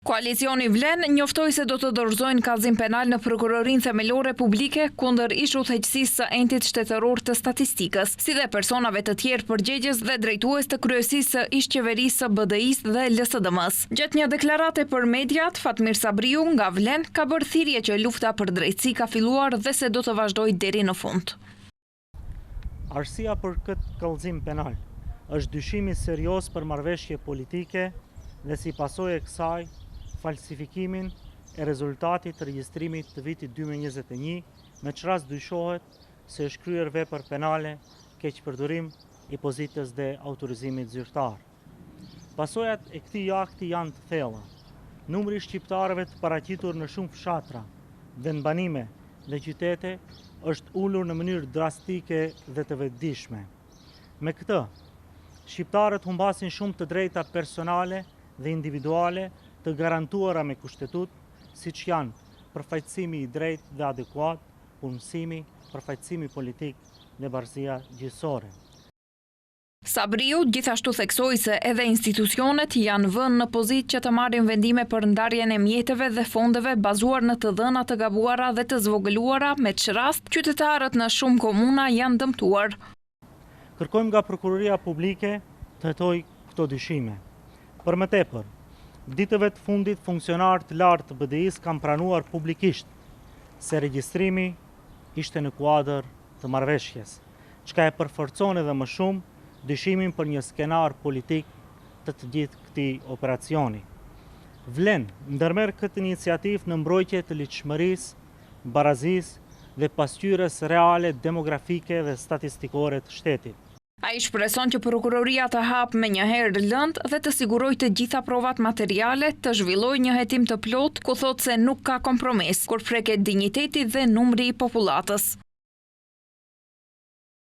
Koalicioni Vlen njoftoi se do të dorëzojnë kallëzim penal në prokurorinë themelore publike kundër ish udhëheqësisë së entit shtetëror të statistikës, si dhe personave të tjerë përgjegjës dhe drejtues të kryesisë së ish-qeverisë së BDI-s dhe LSDM-s. Gjatë një deklarate për mediat, Fatmir Sabriu nga Vlen ka bërë thirrje që lufta për drejtësi ka filluar dhe se do të vazhdojë deri në fund. Arsyeja për këtë kallëzim penal është dyshimi serioz për marrëveshje politike dhe si pasojë e kësaj falsifikimin e rezultatit të regjistrimit të vitit 2021, me që rast dyshohet se është kryer vepër penale, keqpërdorim i pozitës dhe autorizimit zyrtar. Pasojat e këtij akti janë të thella. Numri i shqiptarëve të paraqitur në shumë fshatra dhe në banime dhe qytete është ulur në mënyrë drastike dhe të vetëdijshme. Me këtë, shqiptarët humbasin shumë të drejta personale dhe individuale të garantuara me kushtetut, siç janë përfaqësimi i drejtë dhe adekuat, punësimi, përfaqësimi politik dhe barazia gjyqësore. Sabriu gjithashtu theksoi se edhe institucionet janë vënë në pozitë që të marrin vendime për ndarjen e mjeteve dhe fondeve bazuar në të dhëna të gabuara dhe të zvogëluara, me që rast qytetarët në shumë komuna janë dëmtuar. Kërkojmë nga prokuroria publike të hetojë këto dyshime. Për më tepër, ditëve të fundit funksionarë të lartë të BDI-s kanë pranuar publikisht se regjistrimi ishte në kuadër të marrëveshjes, çka e përforcon edhe më shumë dyshimin për një skenar politik të gjithë këtij operacioni. Vlen ndërmerr këtë iniciativë në mbrojtje të ligjshmërisë, barazisë dhe pasqyrës reale demografike dhe statistikore të shtetit. Ai shpreson që prokuroria të hapë me një herë lëndë dhe të sigurojë të gjitha provat materiale, të zhvillojë një hetim të plotë, ku thotë se nuk ka kompromis kur preket dinjiteti dhe numri i popullatës.